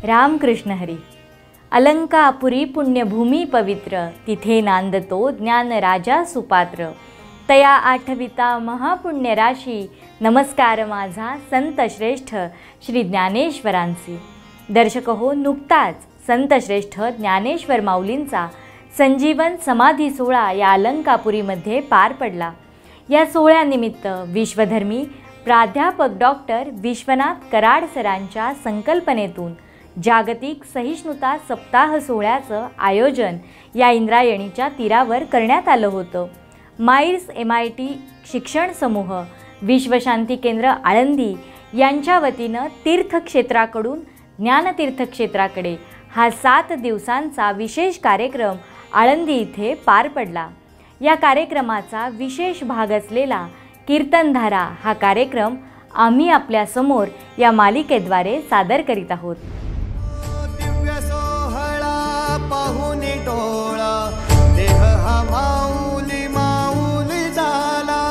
रामकृष्ण हरी. अलंकापुरी पुण्यभूमी पवित्र, तिथे नांदतो ज्ञान राजा सुपात्र. तया आठविता महापुण्य राशी, नमस्कार माझा संत श्रेष्ठ श्री ज्ञानेश्वरांसी. दर्शक हो, नुकताच संत श्रेष्ठ ज्ञानेश्वर माऊलींचा संजीवन समाधी सोहळा या अलंकापुरीमध्ये पार पडला. या सोहळ्यानिमित्त विश्वधर्मी प्राध्यापक डॉक्टर विश्वनाथ कराड सरांच्या संकल्पनेतून जागतिक सहिष्णुता सप्ताह सोहळ्याचं आयोजन या इंद्रायणीच्या तीरावर करण्यात आलं होतं. माईर्स MIT शिक्षण समूह, विश्वशांती केंद्र आळंदी यांच्या वतीनं तीर्थक्षेत्राकडून ज्ञानतीर्थक्षेत्राकडे हा 7 दिवसांचा विशेष कार्यक्रम आळंदी इथे पार पडला. या कार्यक्रमाचा विशेष भाग असलेला कीर्तनधारा हा कार्यक्रम आम्ही आपल्या समोर या मालिकेद्वारे सादर करीत आहोत. दिव्य सोहळा पाहुनी डोळा, देह हा माऊली माऊली झाला.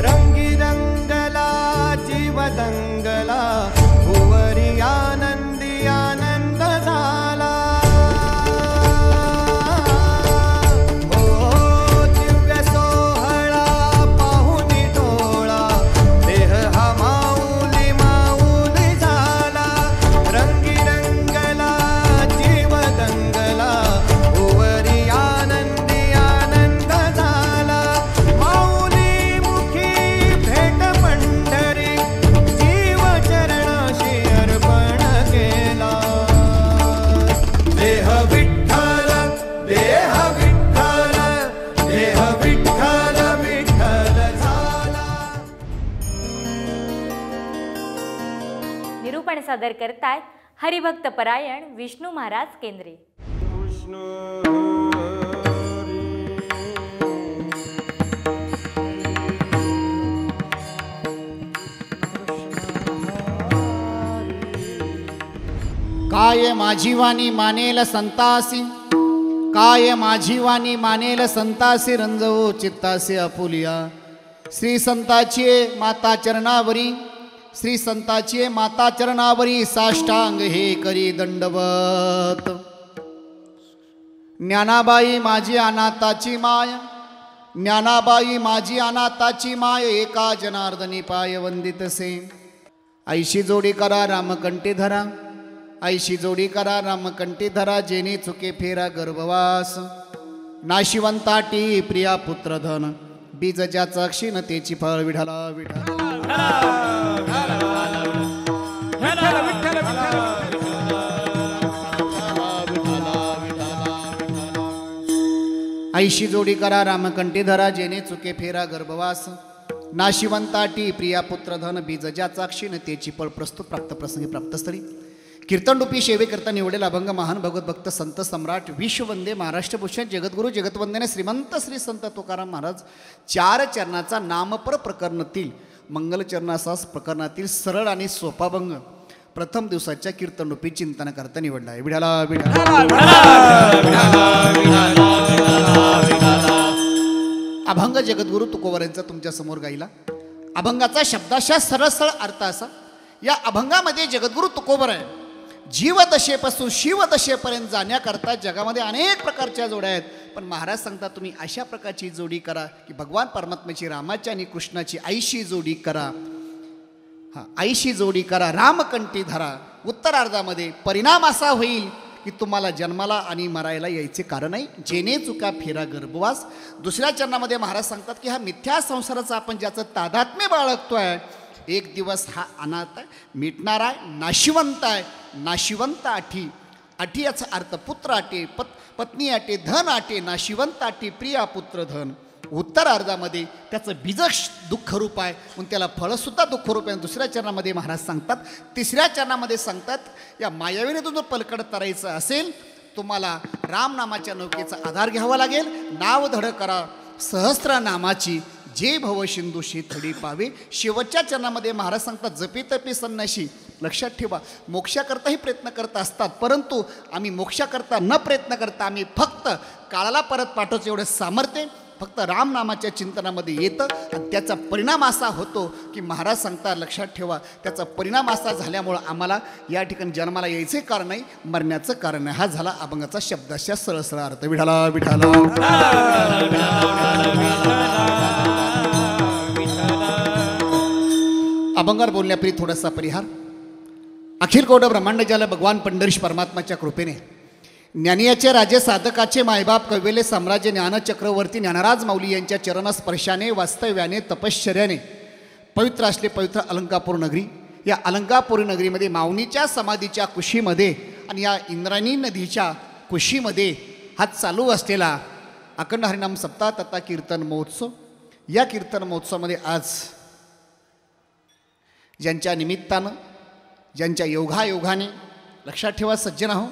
रंगी रंगला जीव दंगला, भुवरी आनंदी आनंद झाला. निरूपण सादर करतायत हरिभक्त परायण विष्णू महाराज केंद्रे. काय माझी वाणी मानेल संतासी, काय माझी वाणी मानेल संतासी. रंजवो चित्तासी आपुलिया. श्री संताची माता चरणावरी, श्री संताची माता चरणावरी साष्टांग हे करी दंडवत. ज्ञानाबाई माझी अनाथाची माय, ज्ञानाबाई माझी अनाथाची माय. एका जनार्दनी पाय वंदितसे. ऐशी जोडी करा रामकंठी धरा, ऐशी जोडी करा रामकंठी धरा. जेणे चुके फेरा गर्भवास, नाशिवंताटी प्रिया पुत्रधन. बीज ज्याचा क्षीणतेची फळ विढाला विढाला. ऐशी जोडी करा रामकंठी धरा. जेणे चुके फेरा गर्भवास, नाशिवंताटी प्रिया पुत्रधन. बीज ज्याचा क्षीणतेची फळ. प्रस्तुत प्राप्त प्रसंगी प्राप्तस्थळी कीर्तनरूपी सेवेकरता निवडेला अभंग महान भगवत भक्त संत सम्राट विश्ववंदे महाराष्ट्रभूषण जगद्गुरु जगतवंदने श्रीमंत श्री संत तुकाराम महाराज 4 चरणाचा नामपर प्रकरणातील मंगलचरणासास प्रकरणातील सरळ आणि सोपा अभंग प्रथम दिवसाच्या कीर्तनरूपी चिंतन करता निवडला आहे. विढाला अभंग जगद्गुरु तुकोबरांचा तुमच्या समोर गायला. अभंगाचा शब्दाशा सरळ सरळ अर्थ असा. या अभंगामध्ये जगद्गुरु तुकोबर आहे. जीवदशेपासून शिवदशेपर्यंत जाण्याकरता जगामध्ये अनेक प्रकारच्या जोड्या आहेत, पण महाराज सांगतात तुम्ही अशा प्रकारची जोडी करा की भगवान परमात्म्याची रामाची आणि कृष्णाची आईशी जोडी करा. आईशी जोडी करा, रामकंठी धरा. उत्तरार्धामध्ये परिणाम असा होईल की तुम्हाला जन्माला आणि मरायला यायचे कारण नाही. जेणे चुका फेरा गर्भवास. दुसऱ्या चरणामध्ये महाराज सांगतात की हा मिथ्या संसाराचा आपण ज्याचं तादात्म्य बाळगतोय, एक दिवस हा अनाथ आहे, मिटणार आहे, नाशिवंत आहे. नाशिवंत आठी, आठी याचा अर्थ पुत्र आटे, पत्नी आटे, धन आटे. नाशिवंत आठी प्रिया पुत्र धन. उत्तरार्धामध्ये त्याचं बीज दुःखरूप आहे, म्हणून त्याला फळसुद्धा दुःखरूप आहे. दुसऱ्या चरणामध्ये महाराज सांगतात, तिसऱ्या चरणामध्ये सांगतात या मायावीने जर पलकड तरायचं असेल तुम्हाला रामनामाच्या नौकेचा आधार घ्यावा लागेल. नाव धड करा सहस्त्र नामाची, जे भवसिंधूशी थडी पावे. शेवटच्या चरणामध्ये महाराज सांगतात जपी तपी संन्याशी. लक्षात ठेवा, मोक्षाकरताही प्रयत्न करत असतात, परंतु आम्ही मोक्षाकरता न प्रयत्न करता आम्ही फक्त काळाला परत पाठवतो एवढं सामर्थ्य फक्त रामनामाच्या चिंतनामध्ये येतं आणि त्याचा परिणाम असा होतो की महाराज सांगतात, लक्षात ठेवा, त्याचा परिणाम असा झाल्यामुळं आम्हाला या ठिकाणी जन्माला यायचे कारण नाही, मरण्याचं कारण नाही. हा झाला अभंगाचा शब्दाच्या सरळ सरळ अर्थ. विठाला विठाला. अभंगावर बोलण्यापूर्वी थोडासा परिहार. अखिल कोट ब्रह्मांड ज्याला भगवान पंढरीश परमात्माच्या कृपेने ज्ञानियाचे राजे साधकाचे मायबाप कवेले साम्राज्य ज्ञान चक्रवर्ती ज्ञानराज माऊली यांच्या चरणस्पर्शाने वास्तव्याने तपश्चर्याने पवित्र असले पवित्र अलंकापूर नगरी. या अलंकापूर नगरीमध्ये माऊलीच्या समाधीच्या कुशीमध्ये आणि या इंद्रायणी नदीच्या कुशीमध्ये हा चालू असलेला अखंड हरिनाम सप्ताह तथा कीर्तन महोत्सव. या कीर्तन महोत्सवामध्ये आज ज्यांच्या निमित्तानं, ज्यांच्या योगायोगाने, लक्षात ठेवा सज्जन हो,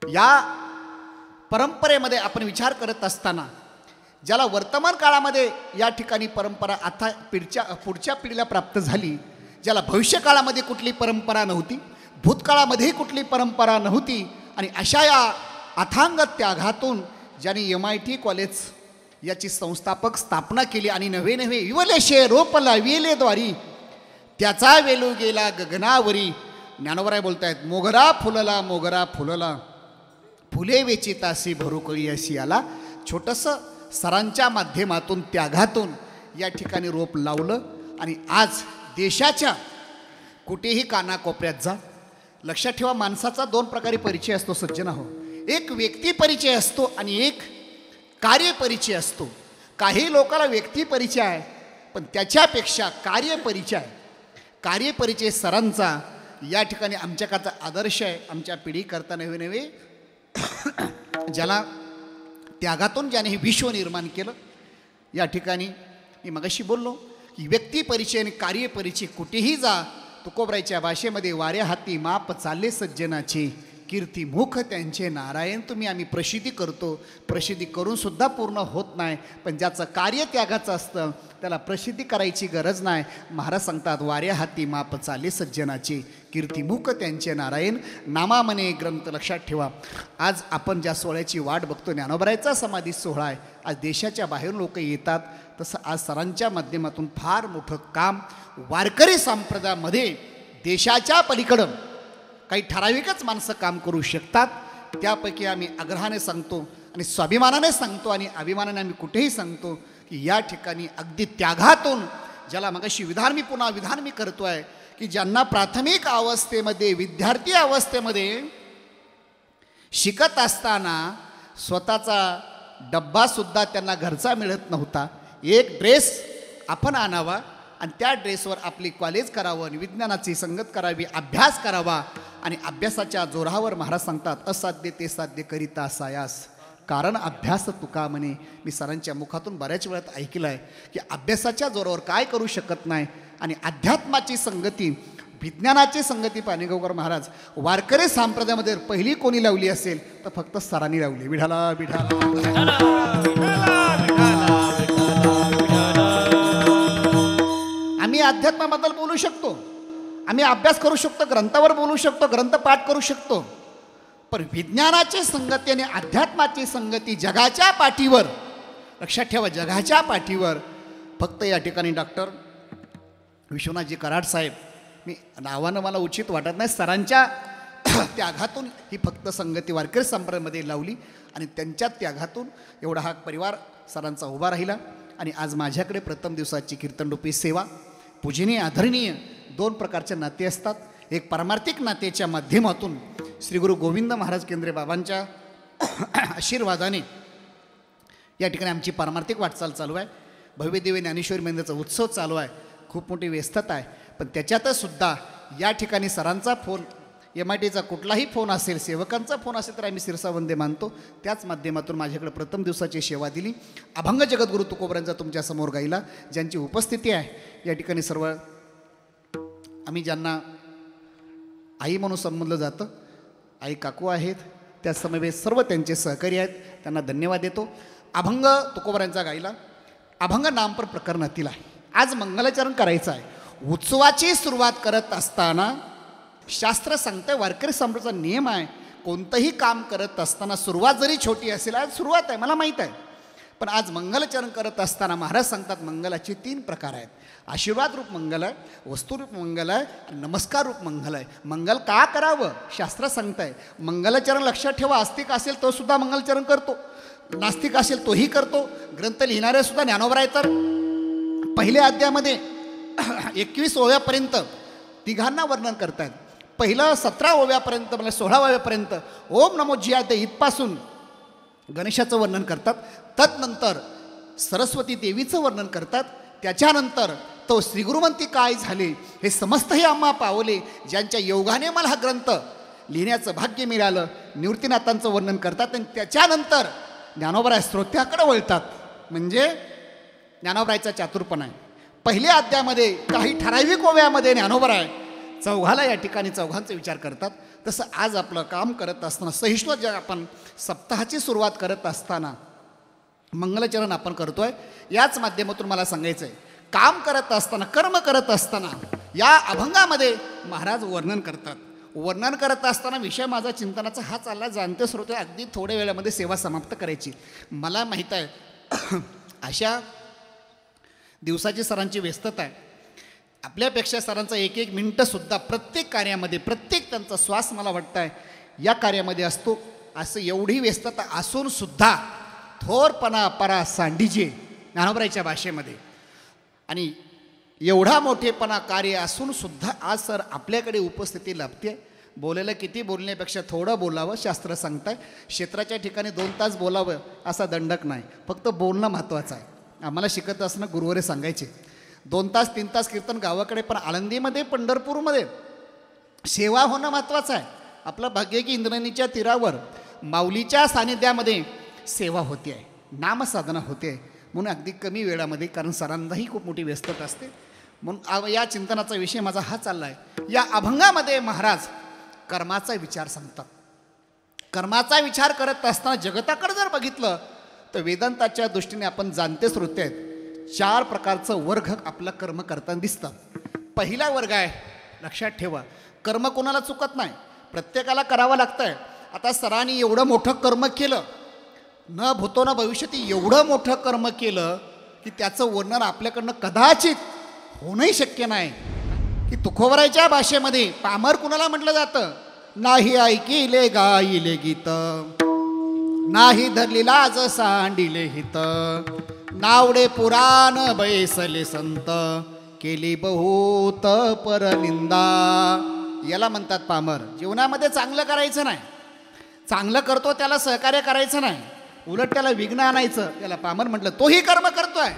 या परंपरेमध्ये आपण विचार करत असताना ज्याला वर्तमान काळामध्ये या ठिकाणी परंपरा आता पुढच्या पिढीला प्राप्त झाली, ज्याला भविष्यकाळामध्ये कुठली परंपरा नव्हती, भूतकाळामध्येही कुठली परंपरा नव्हती, आणि अशा या अथांग त्यागातून ज्यांनी MIT कॉलेज याची संस्थापक स्थापना केली आणि नवे नवे विवलेशे रोप लाविले द्वारी त्याचा वेलू गेला गगनावरी. ज्ञानोबराय बोलतायत, मोगरा फुलला मोगरा फुलला फुले वेचितासी भरुकळी अशी आला. छोटंसं सरांच्या माध्यमातून त्यागातून या ठिकाणी रोप लावलं आणि आज देशाच्या कुठेही कानाकोपऱ्यात जा. लक्षात ठेवा, माणसाचा 2 प्रकारे परिचय असतो सज्जना हो. एक व्यक्ती परिचय असतो आणि एक कार्यपरिचय असतो. काही लोकांना व्यक्ती परिचय आहे, पण त्याच्यापेक्षा कार्यपरिचय, कार्यपरिचय सरांचा या ठिकाणी आमच्याकडचा आदर्श आहे. आमच्या पिढीकरता नवे नवे ज्याला त्यागातून ज्याने हे विश्व निर्माण केलं. या ठिकाणी मी मगाशी बोललो की व्यक्ती परिचय आणि कार्यपरिचय कुठेही जा, तुकोबरायच्या भाषेमध्ये वाऱ्या हाती माप चालले सज्जनाचे कीर्ती मुख त्यांचे नारायण. तुम्ही आम्ही प्रसिद्धी करतो, प्रसिद्धी करून सुद्धा पूर्ण होत नाही, पण ज्याचं कार्य त्यागाचं असतं त्याला प्रसिद्धी करायची गरज नाही. महाराज सांगतात, वाऱ्या हाती माप चाले सज्जनाचे कीर्तिमुख त्यांचे नारायण. नामामने ग्रंथ. लक्षात ठेवा, आज आपण ज्या सोहळ्याची वाट बघतो, ज्ञानोबरायचा समाधी सोहळा आहे. आज देशाच्या बाहेरून लोक येतात, तसं आज सरांच्या माध्यमातून फार मोठं काम वारकरी संप्रदायामध्ये देशाच्या पलीकडं काही ठराविकच माणसं काम करू शकतात. त्यापैकी आम्ही आग्रहाने सांगतो आणि स्वाभिमानाने सांगतो आणि अभिमानाने आम्ही कुठेही सांगतो की या ठिकाणी अगदी त्यागातून, ज्याला मगाशी विधान मी करतो आहे की ज्यांना प्राथमिक अवस्थेमध्ये, विद्यार्थी अवस्थेमध्ये शिकत असताना स्वतःचा डब्बासुद्धा त्यांना घरचा मिळत नव्हता. एक ड्रेस आपण आणावा आणि त्या ड्रेसवर आपली कॉलेज करावं आणि विज्ञानाची संगत करावी, अभ्यास करावा, आणि अभ्यासाच्या जोरावर महाराज सांगतात, असाध्य ते साध्य करिता सायास कारण अभ्यास तुका म्हणे. मी सरांच्या मुखातून बऱ्याच वेळात ऐकलं आहे की अभ्यासाच्या जोरावर काय करू शकत नाही, आणि अध्यात्माची संगती, विज्ञानाची संगती पाणीगावकर महाराज वारकरी संप्रदायामध्ये पहिली कोणी लावली असेल तर फक्त सरांनी लावली. विठाला विठाला. आम्ही अध्यात्माबद्दल बोलू शकतो, आम्ही अभ्यास करू शकतो, ग्रंथावर बोलू शकतो, ग्रंथपाठ करू शकतो, पण विज्ञानाची संगती आणि अध्यात्माची संगती जगाच्या पाठीवर, लक्षात ठेवा, जगाच्या पाठीवर फक्त या ठिकाणी डॉक्टर विश्वनाथजी कराड साहेब, मी नावानं मला उचित वाटत नाही, सरांच्या त्यागातून ही फक्त संगती वारकरी संप्रदायामध्ये लावली आणि त्यांच्या त्यागातून एवढा हा परिवार सरांचा उभा राहिला. आणि आज माझ्याकडे प्रथम दिवसाची कीर्तनरूपी सेवा, पूजनीय आदरणीय 2 प्रकारचे नाते असतात. एक पारमार्थिक नातेच्या माध्यमातून श्री गुरु गोविंद महाराज केंद्रे बाबांच्या आशीर्वादाने या ठिकाणी आमची पारमार्थिक वाटचाल चालू आहे. भव्यदिव्य ज्ञानेश्वरी मंदिराचा उत्सव चालू आहे, खूप मोठी व्यस्तता आहे, पण त्याच्यातच सुद्धा या ठिकाणी सरांचा फोन, MITचा कुठलाही फोन असेल, सेवकांचा फोन असेल तर आम्ही शिरसावंदे मानतो. त्याच माध्यमातून माझ्याकडे प्रथम दिवसाची सेवा दिली. अभंग जगद्गुरू तुकोबरांचा तुमच्यासमोर गायला, ज्यांची उपस्थिती आहे या ठिकाणी सर्व आम्ही ज्यांना आई म्हणून संबोधलं जातं, आई काकू आहेत, त्यासमवेत सर्व त्यांचे सहकारी आहेत, त्यांना धन्यवाद देतो. अभंग तुकोबरांचा गायला, अभंग नामपर प्रकरणातील आहे. आज मंगलाचरण करायचं आहे. उत्सवाची सुरुवात करत असताना शास्त्र सांगतं, वारकरी संप्रदायाचा नियम आहे, कोणतंही काम करत असताना सुरुवात जरी छोटी असेल, आज सुरुवात आहे मला माहीत आहे, पण आज मंगलचरण करत असताना महाराज सांगतात मंगलाचे 3 प्रकार आहेत. आशीर्वाद रूप मंगल आहे, वस्तुरूप मंगल आहे, आणि नमस्कार रूप मंगल आहे. मंगल का करावं शास्त्र सांगताय. मंगलचरण लक्षात ठेवा, आस्तिक असेल तो सुद्धा मंगलचरण करतो, नास्तिक असेल तोही करतो. ग्रंथ लिहिणारे सुद्धा ज्ञानोबा तर पहिल्या अध्यायामध्ये 21 ओव्यापर्यंत तिघांना वर्णन करतायत. पहिलं 17 ओव्यापर्यंत म्हणजे 16 ओव्यापर्यंत ओम नमो जियाते इथपासून गणेशाचं वर्णन करतात. तदनंतर सरस्वती देवीचं वर्णन करतात. त्याच्यानंतर तो श्रीगुरुमंती काय झाले हे समस्त हे आम्हा पावले, ज्यांच्या योगाने मला हा ग्रंथ लिहिण्याचं भाग्य मिळालं, निवृत्तीनाथांचं वर्णन करतात. आणि त्याच्यानंतर ज्ञानोबराय श्रोत्याकडे वळतात. म्हणजे ज्ञानोबरायचा चातुर्पणा आहे. पहिल्या अध्यायामध्ये काही ठराविक ओव्यामध्ये ज्ञानोबराय चौघाला या ठिकाणी चौघांचा विचार करतात. तसं आज आपलं काम करत असताना सहिष्णू जे आपण सप्ताहाची सुरुवात करत असताना मंगलचरण आपण करतोय. याच माध्यमातून मला सांगायचं आहे, काम करत असताना कर्म करत असताना या अभंगामध्ये महाराज वर्णन करतात. वर्णन करत असताना विषय माझा चिंतनाचा हा चालला, जाणते श्रोते अगदी थोड्या वेळामध्ये सेवा समाप्त करायची. मला माहीत आहे अशा दिवसाची सरांची व्यस्तता आहे. आपल्यापेक्षा सरांचा 1-1 मिनिटंसुद्धा प्रत्येक कार्यामध्ये, प्रत्येक त्यांचा श्वास मला वाटतं आहे या कार्यामध्ये असतो. असं एवढी व्यस्तता असूनसुद्धा थोरपणा परा सांडीजे ज्ञानोबरायच्या भाषेमध्ये, आणि एवढा मोठेपणा कार्य असूनसुद्धा आज सर आपल्याकडे उपस्थिती लाभते. बोलायला किती बोलण्यापेक्षा थोडं बोलावं शास्त्र सांगताय. क्षेत्राच्या ठिकाणी 2 तास बोलावं असा दंडक नाही, फक्त बोलणं महत्त्वाचं आहे. आम्हाला शिकत असणं गुरुवारे सांगायचे 2 तास 3 तास कीर्तन गावाकडे, पण आळंदीमध्ये पंढरपूरमध्ये सेवा होणं महत्त्वाचं आहे. आपलं भाग्य की इंद्रायणीच्या तीरावर माऊलीच्या सानिध्यामध्ये सेवा होते आहे, नामसाधना होते आहे. म्हणून अगदी कमी वेळामध्ये, कारण सरांनाही खूप मोठी व्यस्तता असते, म्हणून या चिंतनाचा विषय माझा हा चालला आहे. या अभंगामध्ये महाराज कर्माचा विचार सांगतात. कर्माचा विचार करत असताना जगताकडे जर बघितलं तर वेदांताच्या दृष्टीने आपण जाणते श्रोते आहेत 4 प्रकारचं वर्ग आपलं कर्म करताना दिसतात. पहिला वर्ग आहे, लक्षात ठेवा, कर्म कोणाला चुकत नाही, प्रत्येकाला करावं लागतं आहे. आता सरांनी एवढं मोठं कर्म केलं, न भूतो न भविष्यती एवढं मोठं कर्म केलं की त्याचं वर्णन आपल्याकडनं कदाचित होणंही शक्य नाही. की तुकोबरायच्या भाषेमध्ये पामर कुणाला म्हटलं जातं, नाही ऐकिले गाईले गीत, नाही धरली लाज सांडिले हित, नावडे पुराण बैसले संत, केली बहुत परनिंदा. याला म्हणतात पामर. जीवनामध्ये चांगलं करायचं नाही, चांगलं करतो त्याला सहकार्य करायचं नाही, उलट त्याला विघ्न आणायचं, त्याला पामर म्हटलं. तोही कर्म करतोय,